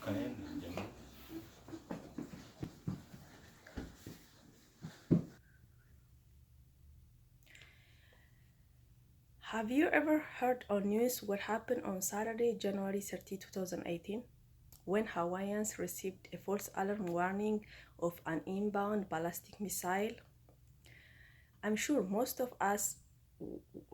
Have you ever heard on news what happened on Saturday, January 30, 2018, when Hawaiians received a false alarm warning of an inbound ballistic missile? I'm sure most of us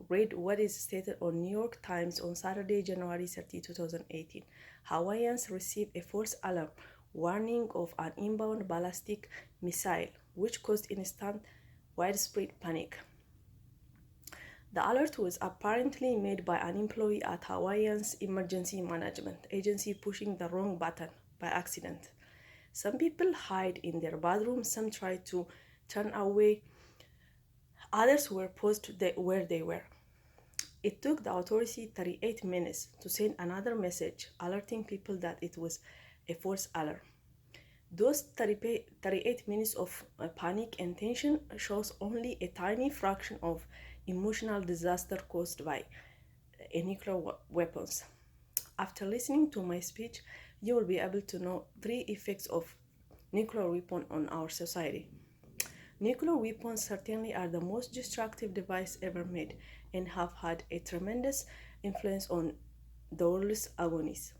read what is stated on New York Times on Saturday, January 30, 2018. Hawaiians received a false alarm warning of an inbound ballistic missile, which caused instant widespread panic. The alert was apparently made by an employee at Hawaiian's emergency management agency pushing the wrong button by accident. Some people hide in their bedrooms, some tried to turn away, others were paused where they were. It took the authority 38 minutes to send another message alerting people that it was a false alarm. Those 38 minutes of panic and tension shows only a tiny fraction of emotional disaster caused by nuclear weapons. After listening to my speech, you will be able to know 3 effects of nuclear weapon on our society. Nuclear weapons certainly are the most destructive device ever made and have had a tremendous influence on the world's agonies.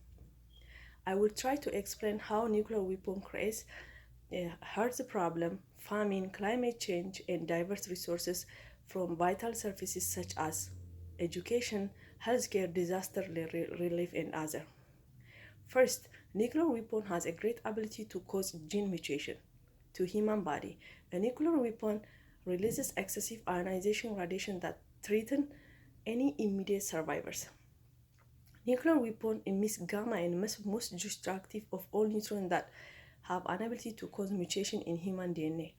I will try to explain how nuclear weapon creates hurts the problem, famine, climate change, and diverse resources from vital services such as education, healthcare, disaster relief, and other. First, nuclear weapon has a great ability to cause gene mutation to human body. A nuclear weapon releases excessive ionization radiation that threaten any immediate survivors. Nuclear weapon emits gamma and most destructive of all neutrons that have an ability to cause mutation in human DNA.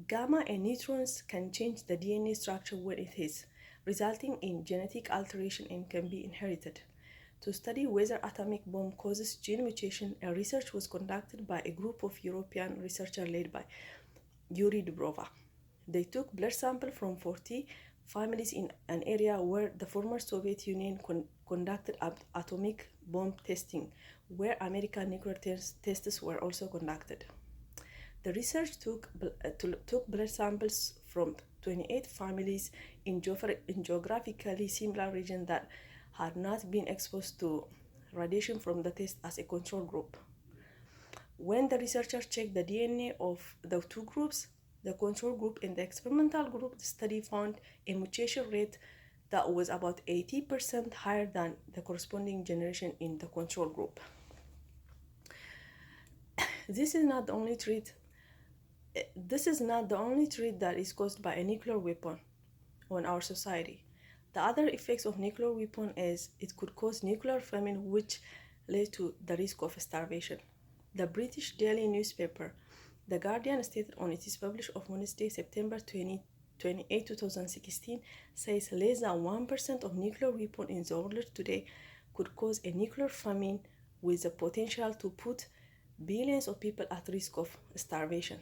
Gamma and neutrons can change the DNA structure when it hits, resulting in genetic alteration and can be inherited. To study whether atomic bomb causes gene mutation, a research was conducted by a group of European researchers led by Yuri Dubrova. They took blood samples from 40 families in an area where the former Soviet Union conducted atomic bomb testing, where American nuclear tests were also conducted. The research took blood samples from 28 families in geographically similar regions that had not been exposed to radiation from the test as a control group. When the researchers checked the DNA of the two groups, the control group and the experimental group, the study found a mutation rate that was about 80% higher than the corresponding generation in the control group. This is not the only threat that is caused by a nuclear weapon on our society. The other effects of nuclear weapon is it could cause nuclear famine, which leads to the risk of starvation. The British daily newspaper The Guardian stated on its published of Wednesday, September 28, 2016, says less than 1% of nuclear weapons in the world today could cause a nuclear famine with the potential to put billions of people at risk of starvation.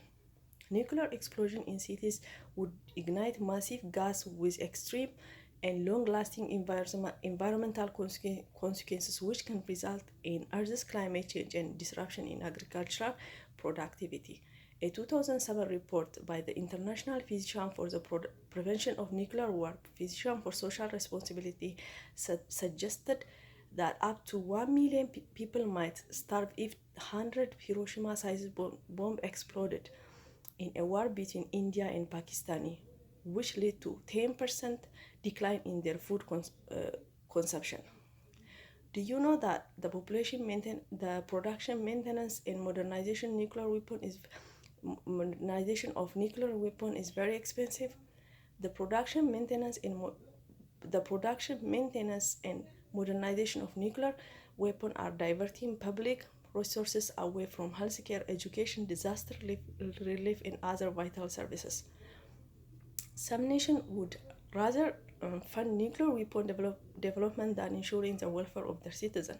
Nuclear explosion in cities would ignite massive gas with extreme and long-lasting environmental consequences, which can result in Earth's climate change and disruption in agricultural productivity. A 2007 report by the International Physician for the Prevention of Nuclear War, Physician for Social Responsibility, suggested that up to 1 million people might starve if 100 Hiroshima-sized bomb exploded in a war between India and Pakistan, which led to 10% decline in their food consumption. Do you know that the production, maintenance, and modernization of nuclear weapon is very expensive? The production, maintenance, and modernization of nuclear weapon are diverting public resources away from healthcare, education, disaster relief, and other vital services. Some nations would rather fund nuclear weapon development than ensuring the welfare of their citizens.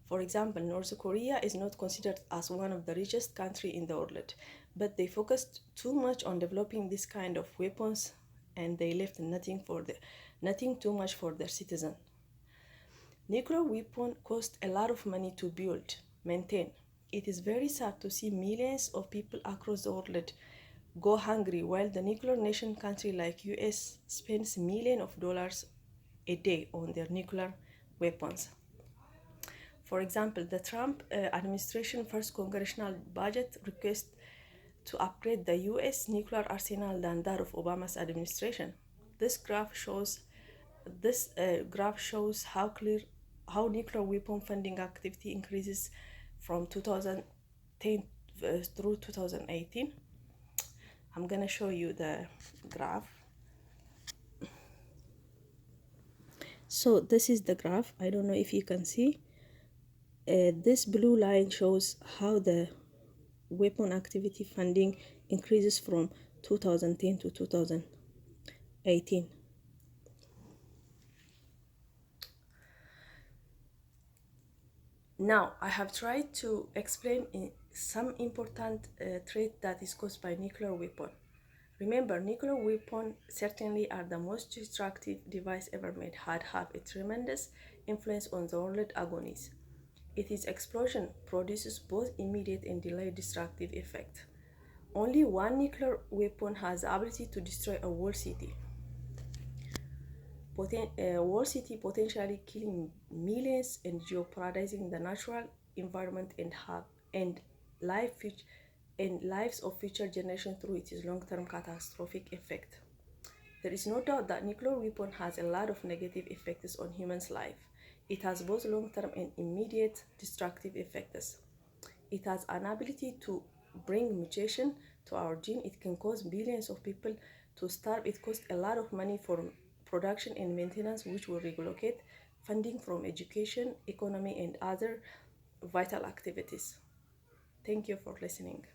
For example, North Korea is not considered as one of the richest countries in the world, but they focused too much on developing this kind of weapons and they left nothing too much for their citizens. Nuclear weapons cost a lot of money to build, maintain. It is very sad to see millions of people across the world go hungry while the nuclear nation country like US spends millions of dollars a day on their nuclear weapons. For example, the Trump administration first congressional budget request to upgrade the US nuclear arsenal than that of Obama's administration. This graph shows how nuclear weapon funding activity increases from 2010 through 2018. I'm gonna show you the graph. So this is the graph. I don't know if you can see. This blue line shows how the weapon activity funding increases from 2010 to 2018. Now, I have tried to explain some important threat that is caused by nuclear weapon. Remember, nuclear weapons certainly are the most destructive device ever made, have a tremendous influence on the world agonies. Its explosion produces both immediate and delayed destructive effect. Only one nuclear weapon has the ability to destroy a whole city. Whole city potentially killing millions and jeopardizing the natural environment and life and lives of future generations through its long-term catastrophic effect. There is no doubt that nuclear weapon has a lot of negative effects on humans' life. It has both long-term and immediate destructive effects. It has an ability to bring mutation to our gene. It can cause billions of people to starve. It costs a lot of money for production and maintenance, which will relocate funding from education, economy, and other vital activities. Thank you for listening.